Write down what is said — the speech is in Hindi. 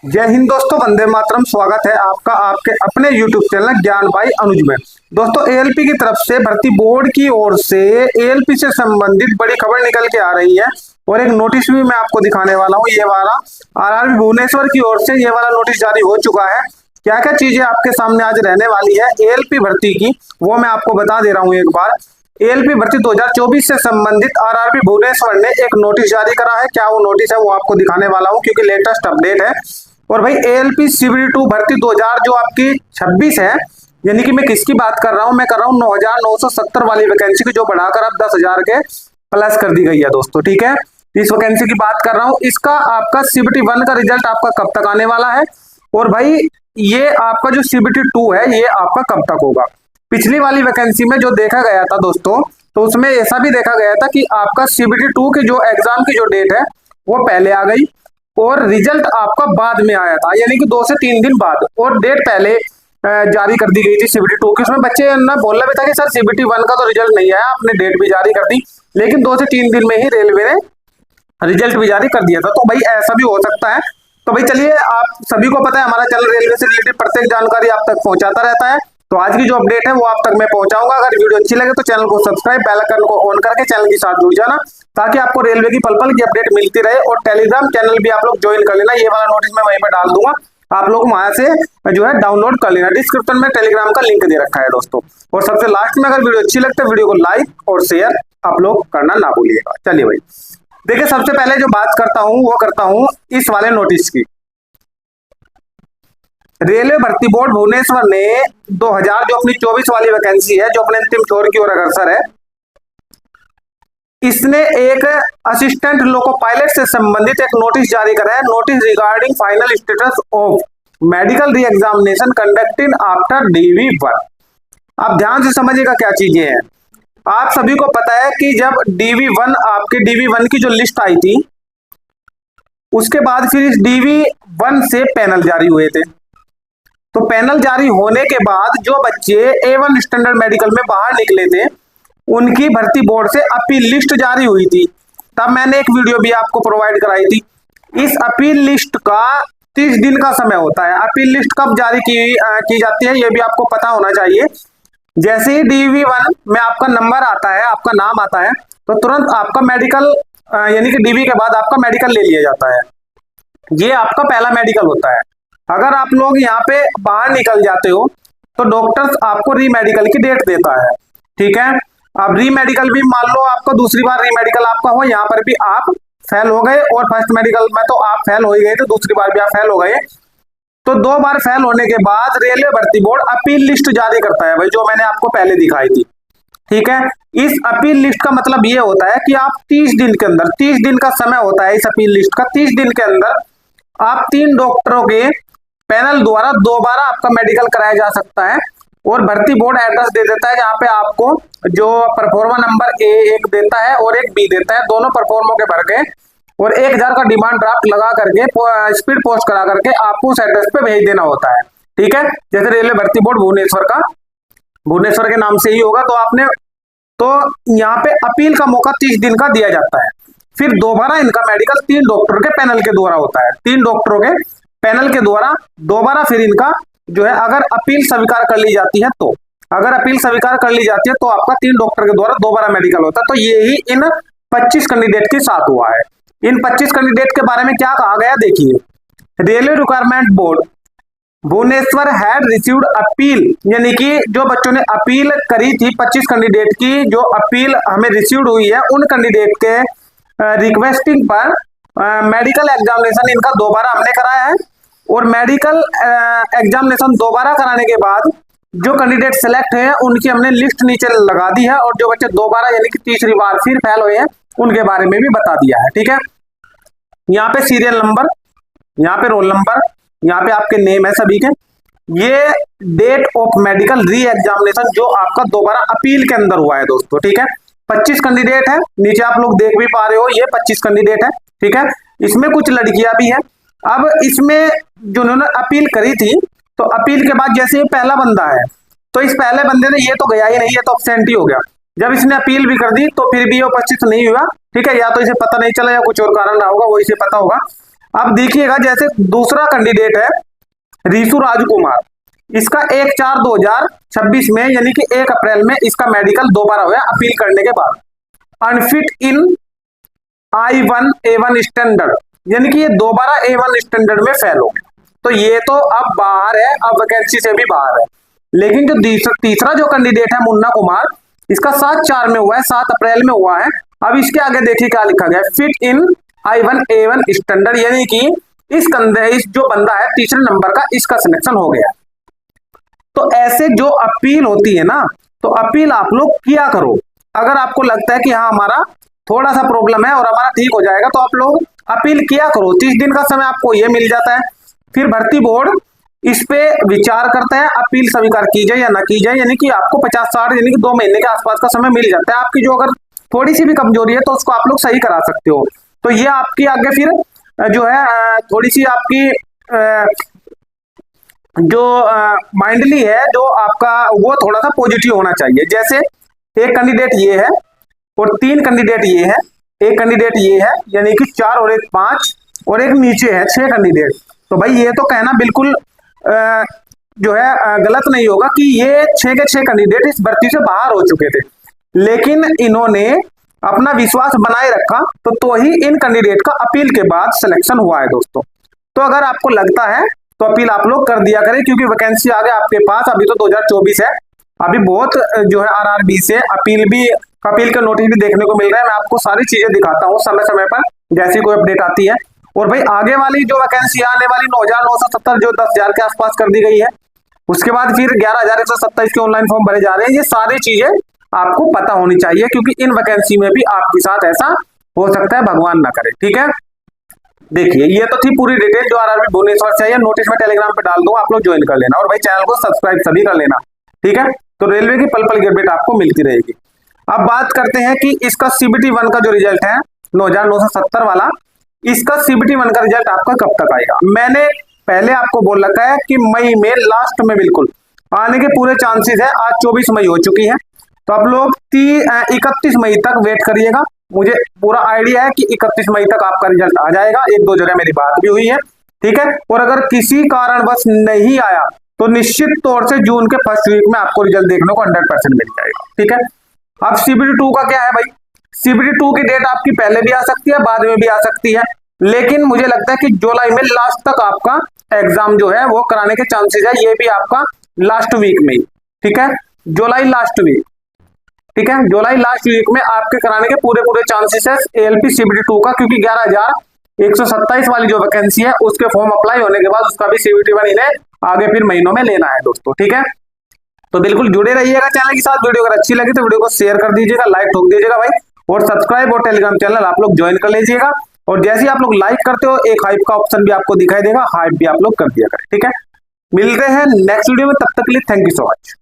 जय हिंद दोस्तों, वंदे मातरम। स्वागत है आपका आपके अपने YouTube चैनल ज्ञान भाई अनुज में। दोस्तों, एएलपी की तरफ से भर्ती बोर्ड की ओर से एएलपी से संबंधित बड़ी खबर निकल के आ रही है और एक नोटिस भी मैं आपको दिखाने वाला हूं। ये वाला आरआरबी भुवनेश्वर की ओर से ये वाला नोटिस जारी हो चुका है। क्या क्या चीजें आपके सामने आज रहने वाली है एएलपी भर्ती की, वो मैं आपको बता दे रहा हूँ एक बार। एएलपी भर्ती 2024 से संबंधित आरआरबी भुवनेश्वर ने एक नोटिस जारी करा है। क्या वो नोटिस है वो आपको दिखाने वाला हूँ, क्योंकि लेटेस्ट अपडेट है। और भाई एएलपी CBT2 भर्ती 2000 जो आपकी 26 है, यानी कि मैं किसकी बात कर रहा हूं, मैं कर रहा हूं 9970 वाली वैकेंसी की, जो बढ़ाकर अब 10,000 के प्लस कर दी गई है दोस्तों। ठीक है, इस वैकेंसी की बात कर रहा हूं। इसका आपका CBT1 का रिजल्ट आपका कब तक आने वाला है, और भाई ये आपका जो CBT2 है ये आपका कब तक होगा। पिछली वाली वैकेंसी में जो देखा गया था दोस्तों, तो उसमें ऐसा भी देखा गया था कि आपका CBT2 की जो एग्जाम की जो डेट है वो पहले आ गई और रिजल्ट आपका बाद में आया था, यानी कि 2 से 3 दिन बाद, और डेट पहले जारी कर दी गई थी CBT2 की। उसमें बच्चे ना बोलना भी था कि सर CBT1 का तो रिजल्ट नहीं आया, आपने डेट भी जारी कर दी, लेकिन 2 से 3 दिन में ही रेलवे ने रिजल्ट भी जारी कर दिया था। तो भाई ऐसा भी हो सकता है। तो भाई चलिए, आप सभी को पता है हमारा चैनल रेलवे से रिलेटेड प्रत्येक जानकारी आप तक पहुंचाता रहता है। तो आज की जो अपडेट है वो आप तक मैं पहुंचाऊंगा। अगर वीडियो अच्छी लगे तो चैनल को सब्सक्राइब, बेल आइकन को ऑन करके चैनल के साथ जुड़ जाना, ताकि आपको रेलवे की पल पल की अपडेट मिलती रहे। और टेलीग्राम चैनल भी आप लोग ज्वाइन कर लेना, ये वाला नोटिस मैं वहीं पर डाल दूंगा, आप लोग वहां से जो है डाउनलोड कर लेना। डिस्क्रिप्शन में टेलीग्राम का लिंक दे रखा है दोस्तों। और सबसे लास्ट में, अगर वीडियो अच्छी लगती है वीडियो को लाइक और शेयर आप लोग करना ना भूलिएगा। चलिए भाई देखिए, सबसे पहले जो बात करता हूं वो करता हूं इस वाले नोटिस की। रेलवे भर्ती बोर्ड भुवनेश्वर ने 2000 जो अपनी 24 वाली वैकेंसी है, जो अपने अंतिम छोर की ओर अग्रसर है, इसने एक असिस्टेंट लोको पायलट से संबंधित एक नोटिस जारी करा है। Notice regarding final status of medical re examination conducted after DV1। आप ध्यान से समझिएगा क्या चीजें हैं। आप सभी को पता है कि जब DV1 आपके DV1 की जो लिस्ट आई थी, उसके बाद फिर इस DV1 से पैनल जारी हुए थे। तो पैनल जारी होने के बाद जो बच्चे A1 स्टैंडर्ड मेडिकल में बाहर निकले थे, उनकी भर्ती बोर्ड से अपील लिस्ट जारी हुई थी। तब मैंने एक वीडियो भी आपको प्रोवाइड कराई थी। इस अपील लिस्ट का 30 दिन का समय होता है। अपील लिस्ट कब जारी की जाती है ये भी आपको पता होना चाहिए। जैसे ही DV1 में आपका नंबर आता है, आपका नाम आता है, तो तुरंत आपका मेडिकल यानी कि DV के बाद आपका मेडिकल ले लिया जाता है। ये आपका पहला मेडिकल होता है। अगर आप लोग यहाँ पे बाहर निकल जाते हो तो डॉक्टर्स आपको री मेडिकल की डेट देता है। ठीक है, अब री मेडिकल भी मान लो आपको दूसरी बार री मेडिकल आपका हो, यहाँ पर भी आप फेल हो गए और फर्स्ट मेडिकल में तो आप फेल हो ही गए, तो दूसरी बार भी आप फेल हो गए, तो 2 बार फेल होने के बाद रेलवे भर्ती बोर्ड अपील लिस्ट जारी करता है भाई, जो मैंने आपको पहले दिखाई थी। ठीक है, इस अपील लिस्ट का मतलब ये होता है कि आप 30 दिन के अंदर, 30 दिन का समय होता है इस अपील लिस्ट का, 30 दिन के अंदर आप 3 डॉक्टरों के पैनल द्वारा दोबारा आपका मेडिकल कराया जा सकता है। और भर्ती बोर्ड एड्रेस दे देता है, जहां पे आपको जो परफॉर्मा नंबर A1 देता है और एक B देता है, दोनों परफॉर्मो के भर के और 1000 का डिमांड ड्राफ्ट लगा करके स्पीड पोस्ट करा करके आपको उस एड्रेस पे भेज देना होता है। ठीक है, जैसे रेलवे भर्ती बोर्ड भुवनेश्वर के नाम से ही होगा। तो आपने तो यहाँ पे अपील का मौका 30 दिन का दिया जाता है। फिर दोबारा इनका मेडिकल 3 डॉक्टर के पैनल के द्वारा होता है। 3 डॉक्टरों के पैनल के द्वारा दोबारा फिर इनका जो है, अगर अपील स्वीकार कर ली जाती है तो, अगर अपील स्वीकार कर ली जाती है तो आपका 3 डॉक्टर के द्वारा दोबारा मेडिकल होता है। तो ये ही इन 25 कैंडिडेट के साथ हुआ है। इन 25 कैंडिडेट के बारे में क्या कहा गया देखिए। Railway requirement board Bhubaneswar had received appeal, यानी कि जो बच्चों ने अपील करी थी 25 कैंडिडेट की, जो अपील हमें रिसीव्ड हुई है, उन कैंडिडेट के रिक्वेस्टिंग पर मेडिकल एग्जामिनेशन इनका दोबारा हमने कराया है। और मेडिकल एग्जामिनेशन दोबारा कराने के बाद जो कैंडिडेट सेलेक्ट हैं उनकी हमने लिस्ट नीचे लगा दी है, और जो बच्चे दोबारा यानी कि तीसरी बार फिर फेल हुए हैं उनके बारे में भी बता दिया है। ठीक है, यहाँ पे सीरियल नंबर, यहाँ पे रोल नंबर, यहाँ पे आपके नेम है सभी के, ये date of medical re examination जो आपका दोबारा अपील के अंदर हुआ है दोस्तों। ठीक है, 25 कैंडिडेट है, नीचे आप लोग देख भी पा रहे हो, ये 25 कैंडिडेट है। ठीक है, इसमें कुछ लड़कियां भी हैं। अब इसमें जो उन्होंने अपील करी थी, तो अपील के बाद जैसे ये पहला बंदा है, तो इस पहले बंदे ने ये तो गया ही नहीं, ये तो अब्सेंट ही हो गया। जब इसने अपील भी कर दी तो फिर भी ये उपस्थित नहीं हुआ। ठीक है, या तो इसे पता नहीं चला या कुछ और कारण रहा होगा, वो इसे पता होगा। अब देखिएगा, जैसे दूसरा कैंडिडेट है रीशु राजकुमार, इसका 1/4/2026 में यानी कि 1 अप्रैल में इसका मेडिकल दोबारा हुआ अपील करने के बाद, अनफिट इन I1A1 स्टैंडर्ड, यानी कि ये दोबारा A1 स्टैंडर्ड में फेल हो गया, तो ये तो अब बाहर है, अब वैकेंसी से भी बाहर है। लेकिन जो तीसरा जो कैंडिडेट है मुन्ना कुमार, इसका 7/4 में हुआ है, 7 अप्रैल में हुआ है। अब इसके आगे देखिए क्या लिखा गया, फिट इन I1A1 स्टैंडर्ड, यानी कि इस जो बंदा है तीसरे नंबर का, इसका सिलेक्शन हो गया। तो ऐसे जो अपील होती है ना, तो अपील आप लोग किया करो। अगर आपको लगता है कि हाँ हमारा थोड़ा सा प्रॉब्लम है और हमारा ठीक हो जाएगा, तो आप लोग अपील किया करो। 30 दिन का समय आपको ये मिल जाता है, फिर भर्ती बोर्ड इस पे विचार करता है, अपील स्वीकार की जाए या ना की जाए, यानी कि आपको 50-60 यानी कि 2 महीने के आसपास का समय मिल जाता है। आपकी जो अगर थोड़ी सी भी कमजोरी है तो उसको आप लोग सही करा सकते हो। तो ये आपकी आगे फिर जो है थोड़ी सी आपकी जो माइंडली है जो आपका, वो थोड़ा सा पॉजिटिव होना चाहिए। जैसे एक कैंडिडेट ये है और 3 कैंडिडेट ये है, एक कैंडिडेट ये है, यानी कि 4 और 1 5 और एक नीचे है 6 कैंडिडेट। तो भाई ये तो कहना बिल्कुल जो है गलत नहीं होगा कि ये 6 के 6 कैंडिडेट इस भर्ती से बाहर हो चुके थे, लेकिन इन्होंने अपना विश्वास बनाए रखा, तो ही इन कैंडिडेट का अपील के बाद सिलेक्शन हुआ है दोस्तों। तो अगर आपको लगता है तो अपील आप लोग कर दिया करें, क्योंकि वैकेंसी आ गया आपके पास। अभी तो 2024 है, अभी बहुत जो है RRB से अपील के नोटिस भी देखने को मिल रहा है। मैं आपको सारी चीजें दिखाता हूँ समय समय पर, जैसी कोई अपडेट आती है। और भाई आगे वाली जो वैकेंसी आने वाली 9,970 जो 10,000 के आसपास कर दी गई है, उसके बाद फिर 11,127 के ऑनलाइन फॉर्म भरे जा रहे हैं। ये सारी चीजें आपको पता होनी चाहिए, क्योंकि इन वैकेंसी में भी आपके साथ ऐसा हो सकता है, भगवान ना करे। ठीक है, देखिए ये तो थी पूरी डिटेल जो RRB भुवनेश्वर से है। नोटिस में टेलीग्राम पे डाल दूंगा, आप लोग ज्वाइन कर लेना, और भाई चैनल को सब्सक्राइब सभी कर लेना। ठीक है, तो रेलवे की पल पल की अपडेट आपको मिलती रहेगी। अब बात करते हैं कि इसका CBT 1 का जो रिजल्ट है 9,970 वाला, इसका CBT 1 का रिजल्ट आपका कब तक आएगा। मैंने पहले आपको बोल रखा है कि मई में लास्ट में बिल्कुल आने के पूरे चांसेस है। आज 24 मई हो चुकी है, तो आप लोग 31 मई तक वेट करिएगा। मुझे पूरा आइडिया है कि 31 मई तक आपका रिजल्ट आ जाएगा। 1-2 जगह मेरी बात भी हुई है। ठीक है, और अगर किसी कारणवश नहीं आया तो निश्चित तौर से जून के फर्स्ट वीक में आपको रिजल्ट देखने को 100% मिल जाएगा। ठीक है, अब CBT 2 का क्या है भाई, CBT 2 की डेट आपकी पहले भी आ सकती है, बाद में भी आ सकती है, लेकिन मुझे लगता है कि जुलाई में लास्ट तक आपका एग्जाम जो है वो कराने के चांसेस है। ये भी आपका लास्ट वीक में ही, ठीक है, जुलाई लास्ट वीक, ठीक है, जुलाई लास्ट वीक में आपके कराने के पूरे चांसेस है ALP CBT 2 का, क्योंकि 11,127 वाली जो वैकेंसी है उसके फॉर्म अप्लाई होने के बाद उसका भी CBT 1 इन्हें आगे फिर महीनों में लेना है दोस्तों। ठीक है, तो बिल्कुल जुड़े रहिएगा चैनल के साथ। वीडियो अगर अच्छी लगी तो वीडियो को शेयर कर दीजिएगा, लाइक ठोक दीजिएगा भाई, और सब्सक्राइब और टेलीग्राम चैनल आप लोग ज्वाइन कर लीजिएगा। और जैसे ही आप लोग लाइक करते हो एक हाइप का ऑप्शन भी आपको दिखाई देगा, हाइप भी आप लोग कर दिया करें। ठीक है, मिलते हैं नेक्स्ट वीडियो में, तब तक के लिए थैंक यू सो मच।